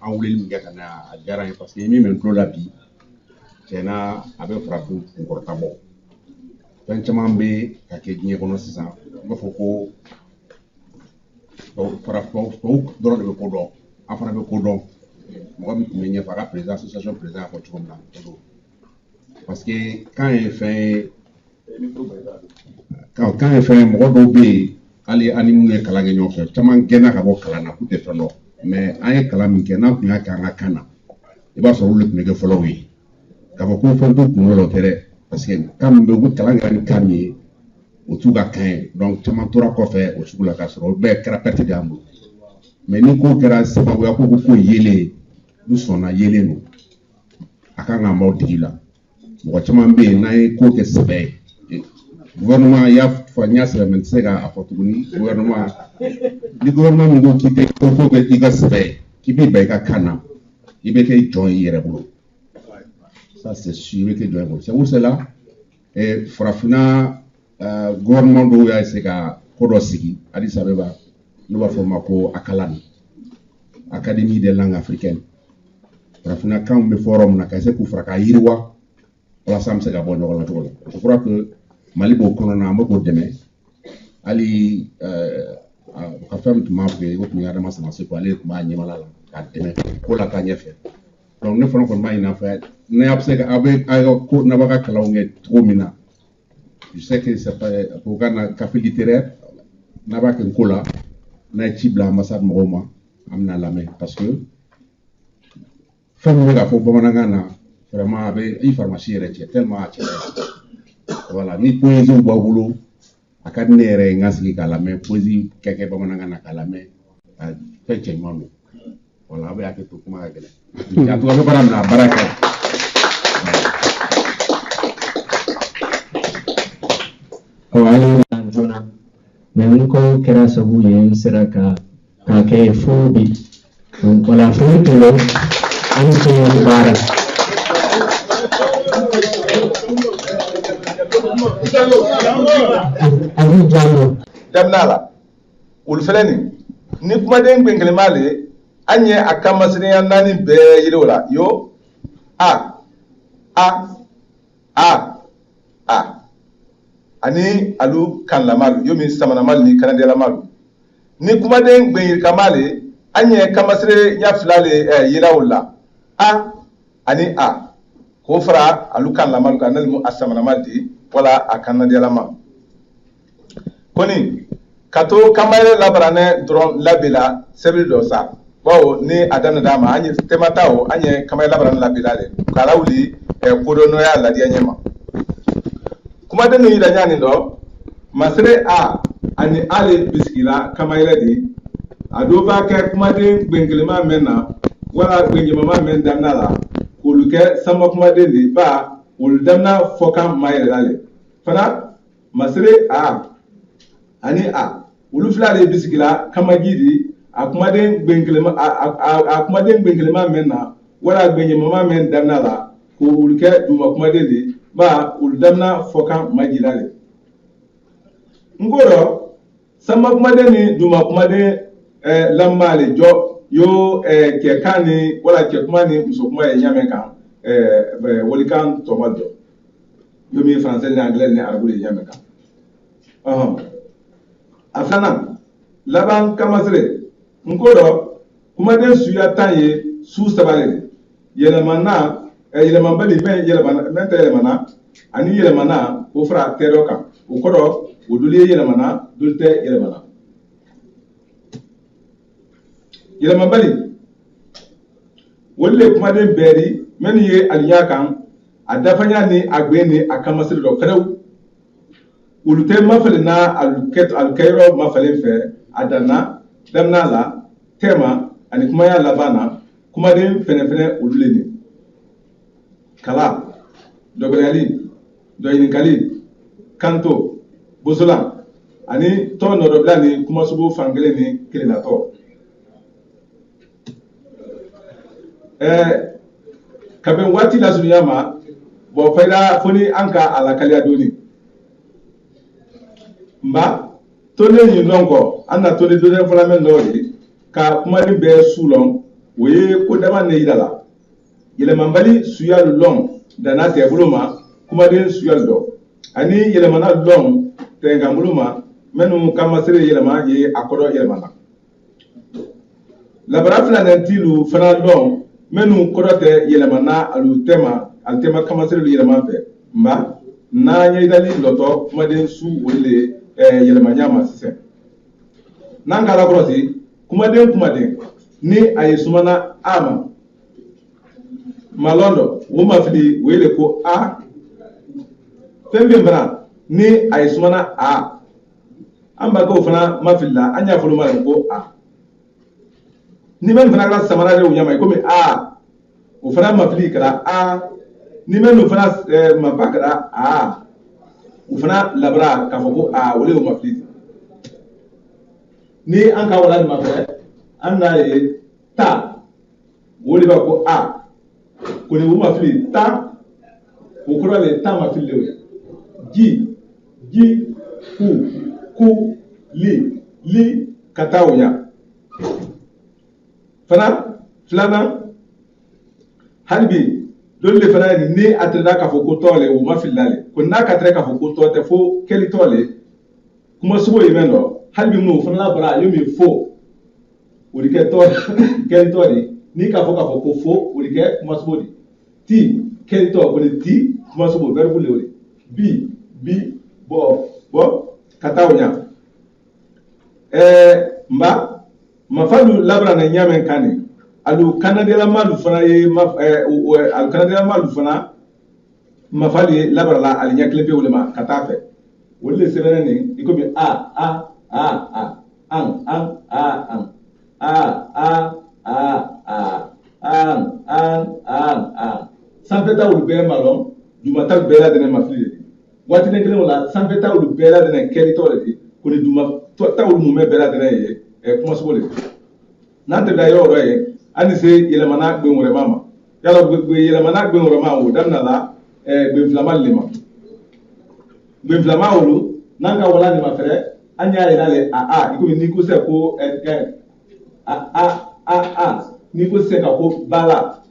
an wulili min kɛ ka na a diyara n ye parce que min bɛ n tulo la bi tiɲɛna a bɛ farafin kunkɔrɔta bɔ fɛn caman bɛ ka kɛ diɲɛ kɔnɔ sisan n b'a fɔ ko tɔw dɔrɔn de bɛ ko dɔn an fana bɛ ko dɔn mɔgɔ min tun bɛ ɲɛfɛ a ka président association président fɔ cogo min na o don parce que kan ye fɛn ye mɔgɔ dɔw bɛ yen hali ani minnu ye kalan kɛ ɲɔgɔn fɛ caman gɛnna ka bɔ kalan na k'u tɛ fɛn dɔn mais an ye kalan min kɛ n'an tun y'a kɛ an ka kan na i b'a sɔrɔ olu tun bɛ kɛ fɔlɔw ye k'a fɔ ko fɛn t'u kunkolo la o tɛ dɛ parce que kan min bɛ u kalan kɛra ni kan min ye o t'u ka kan ye donc caman tora kɔfɛ o sugu la k'a sɔrɔ o bɛɛ kɛra perte de y'an bolo mais ni ko kɛra sababuya ko ko yelen n'u sɔnna yelen don a kan ka maaw digi la mɔgɔ caman bɛ yen n'an ye ko kɛ sɛbɛ ye gouvernement y'a fɔ n y'a sɛbɛn mɛ n tɛ se k'a fɔ tuguni gouvernement ni gouvernement min ko k'i tɛ ko fɔ kɛ i ka sɛbɛ ye k'i bɛ ban i ka kan na i bɛ kɛ jɔn ye i yɛrɛ bolo ça c'est sûr i bɛ kɛ jɔn ye bolo c'est pour cela farafinna gouvernement dɔw y'a se ka ko dɔ sigi Addis Abeba n'u b'a fɔ o ma ko ACALAN Académie des langues africaines farafinna kanw bɛ fɔ yɔrɔ min na ka se k'u fara k'a yiriwa walasa an bɛ se ka bɔ ɲɔgɔn na cogo la je crois que Mali b'o kɔnɔna na an bɛ k'o dɛmɛ hali ka fɛn min tun b'a fɛ yen o tun ye Adama Samaseko ale tun b'a ɲɛmala la k'a dɛmɛ ko la taa ɲɛfɛ donc ne fana kɔni b'a ɲini an fɛ ne a bɛ se ka aw bɛ ko n'a b'a ka kalanw kɛ cogo min na je sais que c'est pas pour café littéraire n'a b'a kɛ ko la n'a ye ci bila ambassade mɔgɔw ma an bɛna lamɛn parce que fɛn min bɛ ka fɔ bamanankan na vraiment a bɛ i faramasi yɛrɛ cɛ tellement a cɛ voilà ni poésie b'a bolo a ka di ne yɛrɛ ye n ka sigi k'a lamɛn poésie ka kɛ bamanankan na k'a lamɛn fɛn cɛ ɲuman don voilà a bɛ hakɛ to kuma ka gɛlɛn a tɔgɔ bɛ baara min na a baara kɛ ale joona mais n ko kɛra sabu ye n sera ka kɛ fo bi wala fo tulo an tɛ baara ani jalo damnala ul feleni ni kuma den gbengle male anye akamasini ya nani be yirola yo ani alu kan lamalu yo min samana mal ni kanade lamalu ni kuma den gben kamale anye kamasire ya filale yirawla ani ko fara alu kan lamalu kanal mu asamana maldi wala akanade lamalu koni kato kamale labarane dron labila sebil do sa bawo ni adana dama anye tematawo anye kamale labarane labila le kala wuli kodo no ya ladi anyema kuma da ni da nyani do masre ani ale biskila kamale di ado ba ka kuma de bengelema menna wala bengelema men damnala kuluke sama kuma de ni ba ul damna foka mayre lale fana masre ani ulu filale bisigila kamagidi akumaden bengelema menna wala bengelema men damnala ko uluke duma kumaden di ba ulu damna foka magilale ngoro sama kumaden ni duma kumaden lamale jo yo ke kani wala ke kumani musokuma e nyame kan wolikan tomajo yo mi français ni anglais ni arabu ni nyame kan afana laban kamasre nkodo kuma den suya tanye su sabale yelemana yelemambali ben yelemana menta yelemana ani yelemana o fra teroka o kodo o duli yelemana dulte yelemana yelemambali wolle kuma den beri men ye aliya kan adafanya ni agbe ni akamasre do kadaw ulute mafale na alkairo mafale fe adana damnala tema ani kuma ya labana kuma den fene ululeni kala dograli doyinkali kanto bosola ani to no doblani kuma subu fangele ni kelinato kaben wati la sunyama bo faida foni anka alakali adoni mba tone yin longo anna tone dole fala men lori ka kuma ni be sulon we ko dama ne yirala yɛlɛmabali suya lɔn dana tɛ bolo ma kumaden suya dɔ ani yɛlɛmana lɔn tɛnkan bolo ma minnu ka masiri yɛlɛma ye a kɔrɔ yɛlɛmana labara filanan tilu fana lɔn minnu kɔrɔ tɛ yɛlɛmana alu tema ka masiri yɛlɛma fɛ nba n'a ɲɛdali lɔtɔ kumaden su olu de yɛlɛmanya ma sisan n'an ka alakɔrɔsi kumaden ni a ye sumana a ma malɔn dɔ o ma fili o ye de ko a fɛn fɛn fana ni a ye sumana a an b'a kɛ o fana ma fili la an y'a fɔlɔ ma de ko a ni mɛ nin fana ka samara de o ɲama komi a o fana ma fili kɛra a ni mɛ nin fana ma ba kɛra a o fana labara k'a fɔ ko a o de y'o ma fili ni an ka wala ma fɛ an n'a ye ta o de b'a ko a ko ni o ma fili ta o kɔrɔ de ta ma fili de ji ku li ka taa o ɲa fana filanan hali bi dole de fana ye ni a tɛrɛda k'a fɔ ko tɔ le o ma fili la le ko n'a ka tɛrɛ k'a fɔ ko tɔ tɛ fo kɛli tɔ le kuma sugu ye mɛn dɔ hali bi minnu o fana labara a ye min fo o de kɛ tɔ kɛli tɔ de ni k'a fɔ ko fo o de kɛ kuma sugu de ti kɛli tɔ ko ni ti kuma sugu verbe le o de bi bɔ ka taa o ɲa nba mafalu labara na ɲamɛ kan ni alu kanadiyala malu fana ye alu kanadiyala malu fana mafali ye labara la ali ɲɛ kelen pe o de ma ka taa fɛ o de sɛbɛnɛ ni i komi an sanfɛta olu bɛɛ ma lɔn jumata bɛɛ ladɛnɛ mafili de waati ne kelen o la sanfɛta olu bɛɛ ladɛnɛ kɛritɔ de ko ni jumata olu mun bɛɛ ladɛnɛ ye kuma sugu de n'an tɛ da yɔrɔ dɔ ye hali se yɛlɛmana gben wɛrɛma ma yala yɛlɛmana gben wɛrɛma o daminɛ la gben filama le ma gben filama olu n'an ka wala nin ma fɛrɛ an y'a yira le a i komi n'i ko sɛ ko n'i ko sɛ ka ko bala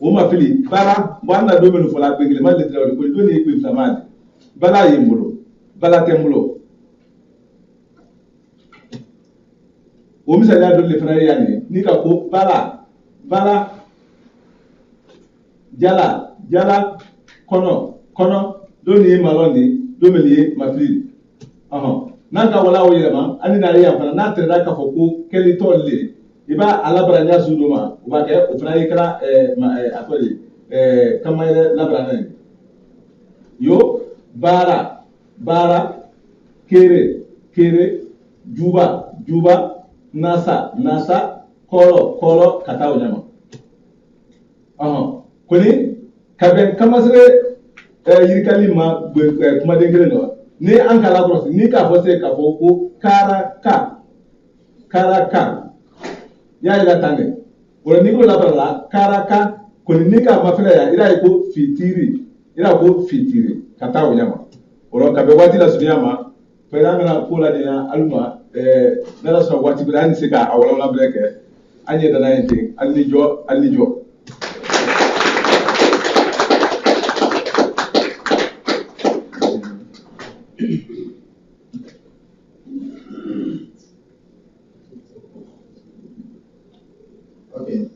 o ma fili bala bon an na don minnu fɔla gben kelema le tɛrɛ o de ko don de ye gben filama de bala ye n bolo bala tɛ n bolo o misaliya dɔ le fana ye yan de ni ka ko bala jala kɔnɔ don nin ye malɔn de don min ye mafili n'an ka wala o yɛlɛma an n'a ye yan fana n'a tɛrɛda k'a fɔ ko kɛli tɔ le i b'a a labara ɲa su dɔ ma o b'a kɛ o fana ye kɛra a tɔ de kama yɛrɛ labara n'a ye yo baara kere juba nasa kɔrɔ ka taa o ɲama koni ka bɛn kamasire yirikali ma kumaden kelen dɔ ni an ka lakɔlɔsi ni k'a fɔ se k'a fɔ ko karaka y'a yira tan de o la n'i ko labara la karaka koni ni k'a ma fɛnɛ yan i y'a ye ko fitiri ka taa o ɲama o la ka bɛn waati la surunya ma fɛn an bɛna ko ladenya alu ma n'ala sɔnna waati bɛɛ an bɛ se k'a walawala bɛɛ kɛ an ɲɛ dana ye ten hali ni jɔ Okay.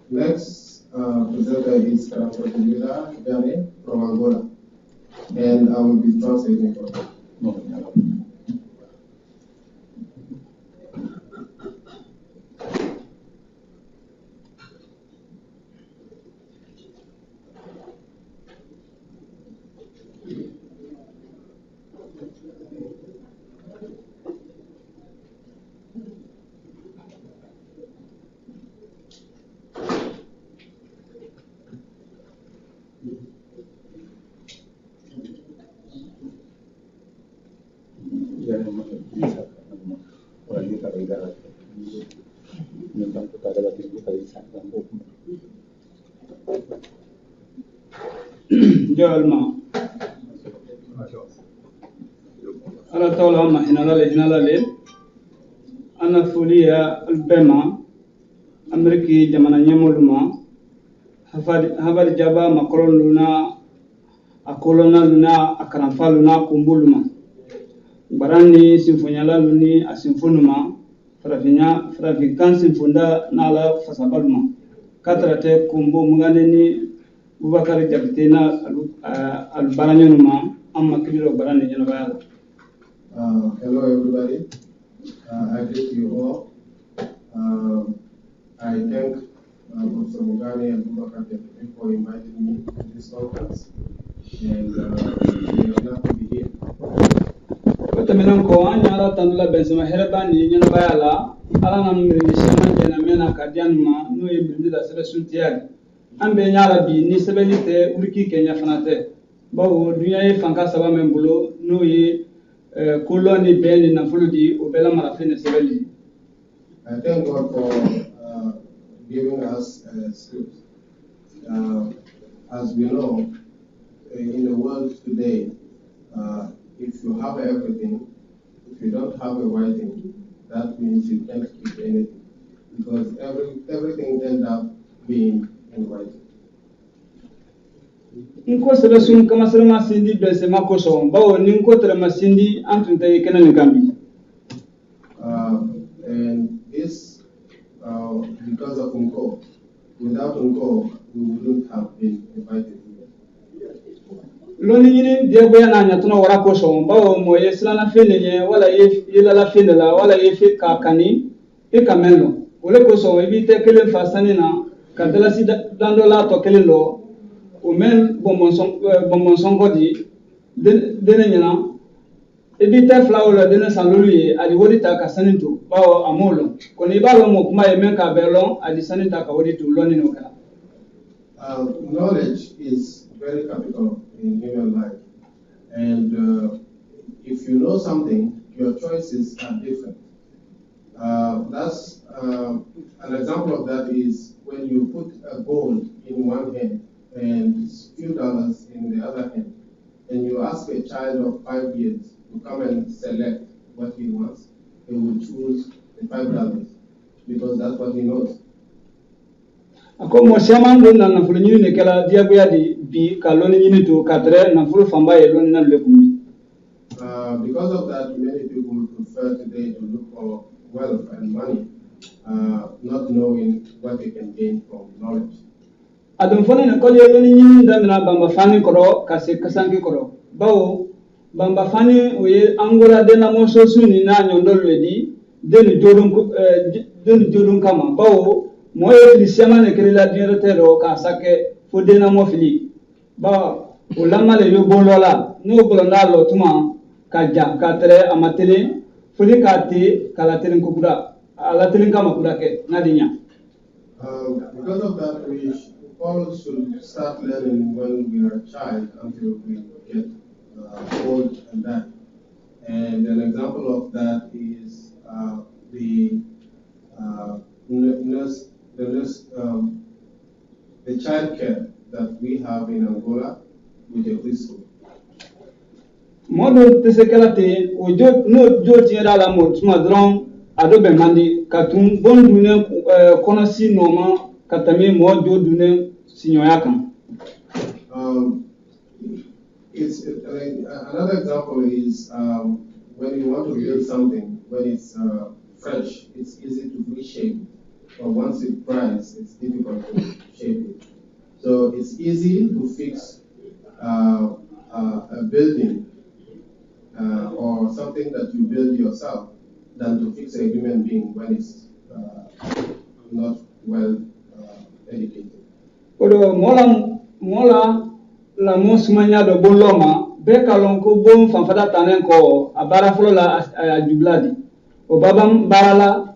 Next presenter is Dr. ཌύheden from Angola, and I will be translating for him. Jalma ala tawla ma hinala le ana folia albema Ameriki jamana nyamoluma hafad jaba makolon luna akolona luna akaramfa luna kumbuluma barani sinfonyala luni asinfonuma farafikan sinfonda nala fasabaluma katrate kumbu munganeni Bubakar Jabitena al-Baranyonuma amma kidiro barani janabaya. Hello everybody. I greet you all. I thank Professor Mugani and Bubakar Jabitena for inviting me to this conference, and we are glad to be here. Wataminam ko anyala tandula bensema herebani janabaya la ala namiri shaman janamena kadianuma no ibindida sebe suntiag. Ambe nyala bi ni sebelite uriki Kenya fanate bawo dunya e fanka saba membolo no ye koloni beni na fuludi obela marafine sebeli. I thank God for giving us a script. As we know, in the world today, if you have everything, if you don't have a writing, that means you can't keep anything, because everything ends up being in writing. Inko sebe sun kama sema sindi bese makoso bawo ninko tere masindi antunte kena nigambi. And this because of Unko. Without Unko, we wouldn't have been invited here. Loni nyini diabo ya na nyatuna wara koso bawo mo yesla na fene nye wala yela la fene la wala yefi ka kani e kamelo ole koso ibite kele fasani na kadala si dandola to kele lo o men bonbon songo di dene nyana ibite flower dene sanlulu adi wodita ka saninto bawo amolo kono ibalo mo kuma e men ka belon adi saninta ka woditu loni no kala. Knowledge is very capital in human life, and if you know something, your choices are different. That's an example of that is when you put a gold in one hand and few dollars in the other hand, and you ask a child of 5 years to come and select what he wants, he will choose the $5 because that's what he knows. Ako mo shaman don na fulu nyini ne kala diago ya di bi kaloni nyini to kadre na fulu famba ye loni na lekumbi. Because of that, many people prefer today to look for wealth and money, not knowing what they can gain from knowledge. Adon fone ne kolye loni nyini ndamina bamba fani koro kase kasangi koro bawo bamba fani oye angola de na mo sosu ni na nyondolo di deni jodun kama bawo mo ye filisiama ne kele la dinero tero ka sake fo de na mo fili ba o lama le yo bolola no bolona lo tuma ka ja ka tere amatele fuli ka te kala tere kukuda ala tere kama kuda ke nadinya. Because of that, we all should start learning when we are a child until we get old and die. And an example of that is the child care that we have in Angola with the preschool. Modo tesekalate ojo no jo tiera la mo tuma dron adobe mandi katum bon dune konosi noma katame mo jo dune sinyoya kan. It's another example is when you want to build something, when it's fresh, it's easy to reshape. But once it dries, it's difficult to shape it. So it's easy to fix a building or something that you build yourself than to fix a human being when it's not well educated. Odo mola la mosumanya do boloma be kalon ko bon fanfada tanen ko abara folo la ajubladi o babam barala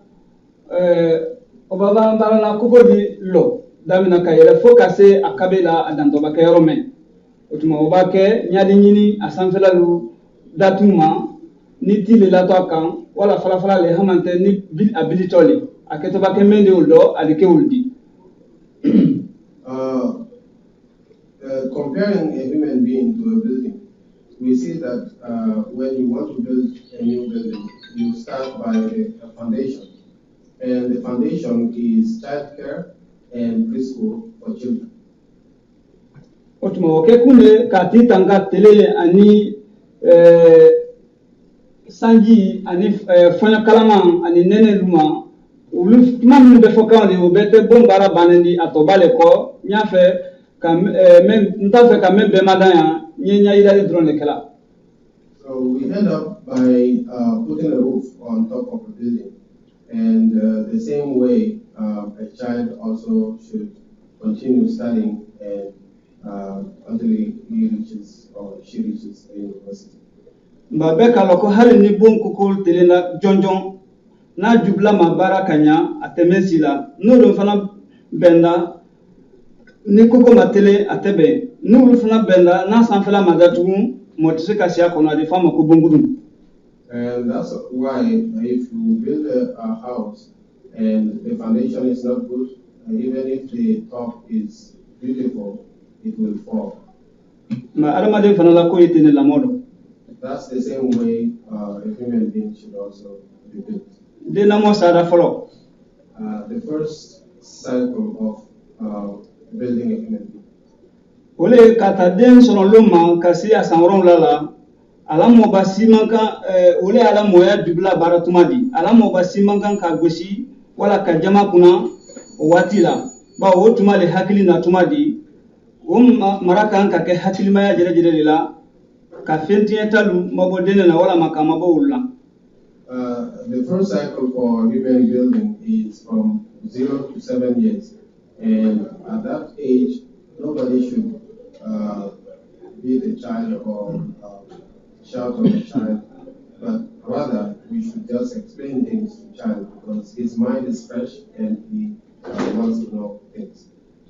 kuko di lo damina kayele focase akabela adanto bakayoro men otuma obake nyadi nyini asanfela lu datuma ni tile la to kan wala fala le hamante ni bil abilitoli aketo bake mende uldo adike uldi. Comparing a human being to a building, we see that when you want to build a new building, you start by a foundation. And the foundation is child care and preschool for children. Otuma okekunde kati tanga tele ani sanji ani fanya kalama ani nene luma ulu tuma min be fokan de obete bombara banendi atobale ko nyafe kam men ntafe kam be madanya nyenya ida drone kala. So we end up by putting a roof on top of a building, and the same way a child also should continue studying and until he reaches or she reaches the university. Mbabeka loko hali ni bon kukul telena jonjon na jubla mabara kanya atemesila nuru fana benda ni kuko matele atebe nuru fana benda na sanfela madatu motise kasia kono de fama ko bongudum. And that's why if you build a house and the foundation is not good, even if the top is beautiful, it will fall. Ma alamade fana la ko yitene la modo. That's the same way a human being should also be built. De namo sada follow. The first cycle of building a human being. Ole kata den sono luma kasi asanron lala alamo basimanka ole alamo ya dubla baratumadi alamo basimanka ka goshi wala ka jama kuna watila ba wotuma le hakili na tumadi maraka ka ke hakili maya jere jere la ka fentiye talu mabodene na wala makama bawulla. The first cycle for human building is from 0 to 7 years, and at that age nobody should beat a child or shout on a child, but rather we should just explain things to the child because his mind is fresh and he wants to know things.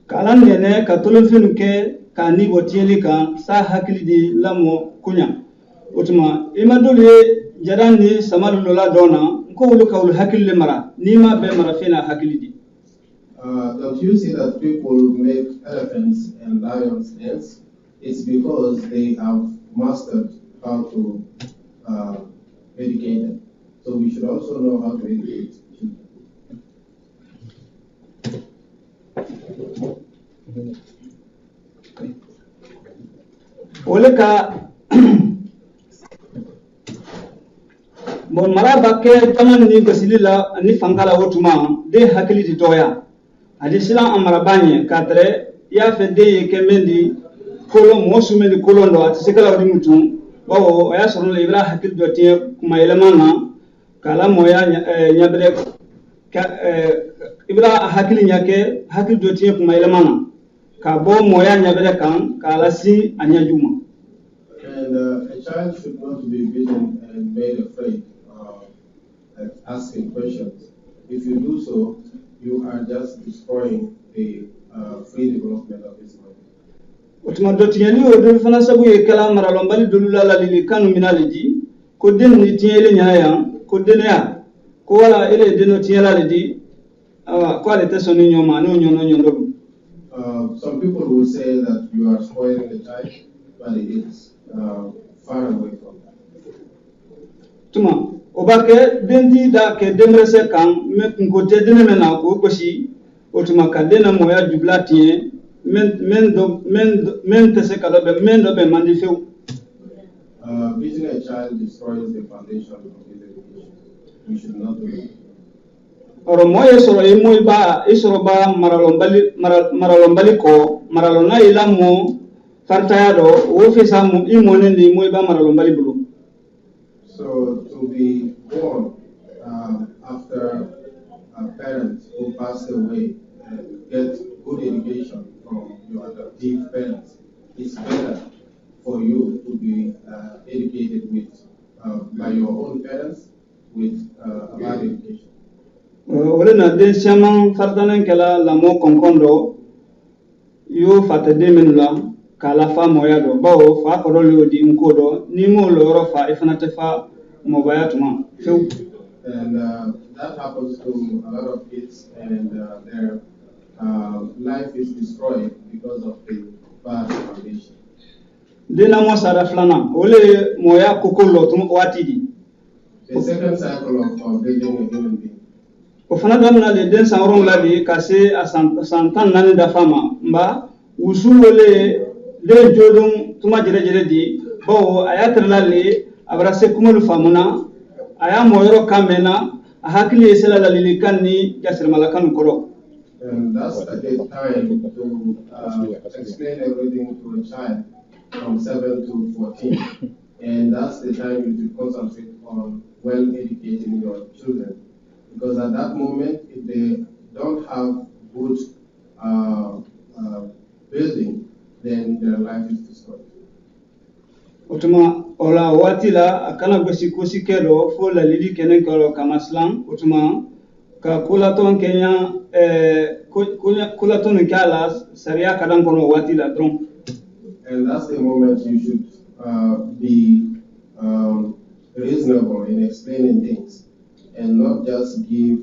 Kalan nene katulufin ke kani botieli kan sa hakili di lamo kunya utuma imadole jarani samalu lola dona ko wulu kawul hakili mara nima be mara fena hakili di. Don't you see that people make elephants and lions dance? It's because they have mastered how to educate them. So we should also know how to educate children. Oleka bon maraba ke taman ni gosilila ni fangala wotuma de hakili di toya adi sila amarabanye katre ya fede ke mendi kolo mosume di kolondo ati sikala wadi mutum bawo ya soro le ibra hakili do tie kuma elemana kala moya nyabele ibra hakili nyake hakili do tie kuma elemana ka bo moya nyabele kan kala si anyajuma. And a child should not be beaten and made afraid at asking questions. If you do so, you are just destroying the free development of his mind. Utuma dotiyani odo fana sabu ye kala maralombali dolula la lili kanu minaliji ko den ni tiele nyaya ko denea ko wala ele deno tiela lidi ko ale tesoni nyoma no nyono nyondo. Some people will say that you are spoiling the child, but it's far away from that. Tuma obake dendi da ke demrese kan me kunkote dene mena ko koshi otuma ka dena moya jublati men tese kala be men do be mandi few. Beating a child destroys the foundation of his education. We should not do it. Oro moye soro e moy ba isoro ba maralombali ko maralona ilamo fartayado wo fisa mu imone ndi moy ba maralombali bulu. So to be born after a parent who passed away and get good education from your adoptive parents, it's better for you to be educated with by your own parents with a bad education. Wala na den shaman fartanan kala lamo konkondo yo fatade menula kala fa moya do bawo fa ko lo di nkodo ni mo lo ro fa ifana te fa mo baya tuma few. And that happens to a lot of kids, and their life is destroyed because of the bad foundation. Dena mo sara flana ole moya kokolo tum watidi. The second cycle of building a human being. o fana damina le den san wolonwula de ka se a san 14 dafa ma mba wusu wole den jodon tuma jere di bawo a y'a tɛrɛla le a bara se kumalu faamuna a y'a mɔ yɔrɔ kan mɛnna a hakili ye sela ladilikan ni jasirimalakanu kɔrɔ. And that's the time to explain everything to a child from 7 to 14. And that's the time you should concentrate on well educating your children. Because at that moment, if they don't have good building, then their life is destroyed. Utuma ola wati la akana gosi kosi kedo fo la lidi kenen kolo kamaslan utuma ka kulaton kenya kulaton kala saria kadan kono wati la dron. And that's the moment you should be reasonable in explaining things and not just give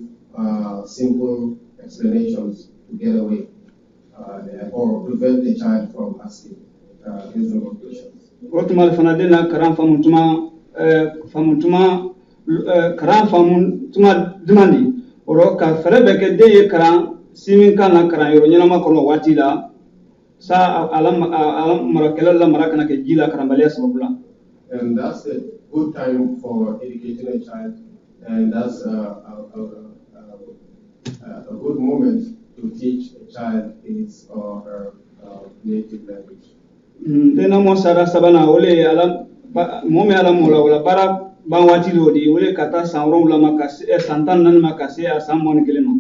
simple explanations to get away or prevent the child from asking reasonable questions. Utuma fana dena karam famutuma karam famutuma demandi oro ka fere beke de karam simin kana karam yoro nyama kono wati la sa alam marakela la marakana ke jila karam balia sababula. And that's a good time for educating a child, and that's a good moment to teach a child his or her native language. Dena mo sara sabana ole alam momi alam mola wala bara ban wati lodi ole kata sanron la makase santan nan makase a samon kelema.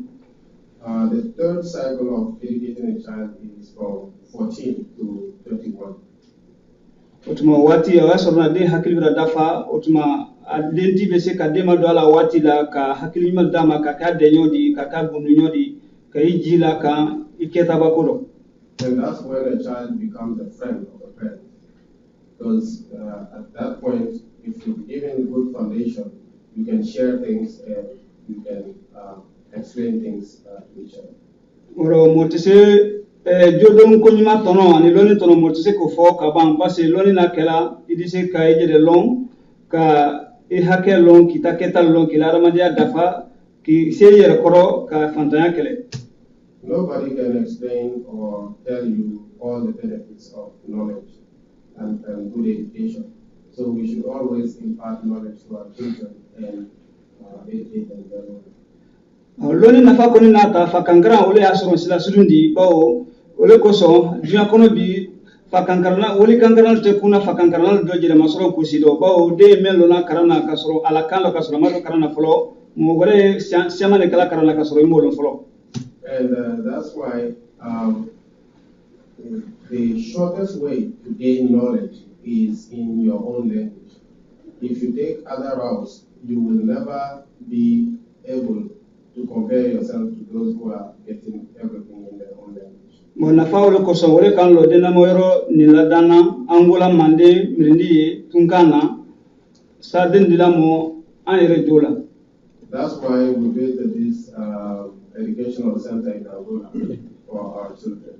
The third cycle of educating a child is from 14 to 21. Utuma wati ya wasoro de hakili bra dafa utuma adenti bese ka dema do ala wati la ka hakili mal dama ka ka denyodi ka ka bunu nyodi ka ijila ka iketa bakoro. And that's when a child becomes a friend of a parent. Because at that point, if you've given good foundation, you can share things and you can explain things to each other. Oro motise jodon ko nyima tono ani loni tono motise ko fo ka ban parce loni na kala idise ka ejede long ka e hake long kita keta long kilara madia dafa ki seyere koro ka fantanya kele. Nobody can explain or tell you all the benefits of knowledge and good education. So we should always impart knowledge to our children and educate them very well. Loni nafa koni nata fakangara ole asoro sila sudundi bawo ole koso dunya kono bi fakangarna ole kangarna te kuna fakangarna do jere masoro kusido bawo de melo na karana kasoro ala kalo kasoro malo karana folo mo gore siama ne kala karana kasoro mo lo folo. And that's why the shortest way to gain knowledge is in your own language. If you take other routes, you will never be able to compare yourself to those who are getting everything in their own language. Mona faule koso wole kan lo dena moyro niladana angola mande mirindi tunkana sadin dilamo anere jola. That's why we built this educational center in Angola for our children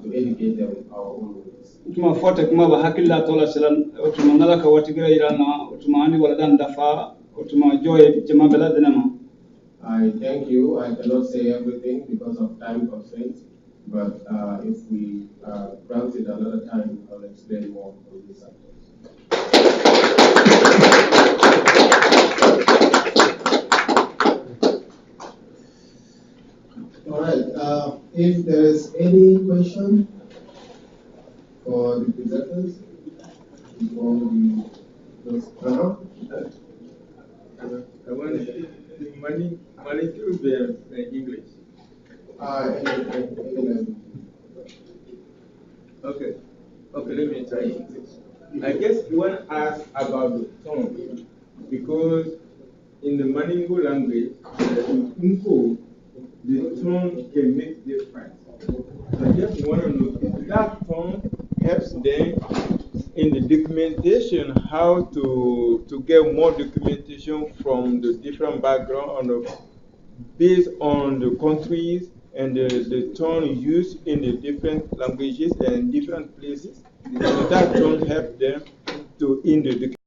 to educate them in our own ways. Utuma fote kuma ba hakilla tola selan utuma nala ka watigira irana utuma ani wala dan dafa utuma joy jema bela denama. I thank you. I cannot say everything because of time constraints, but if we granted another time, I'll explain more on this subject. All right. If there is any question for the presenters before we just I want money to be English. Okay, let me try it. I guess one asked about the tone, because in the Maningo language, in Unko, the tone can make difference. I just want to know if that tone helps them in the documentation, how to get more documentation from the different background based on the countries and the tone used in the different languages and different places. That tone help them to in the documentation.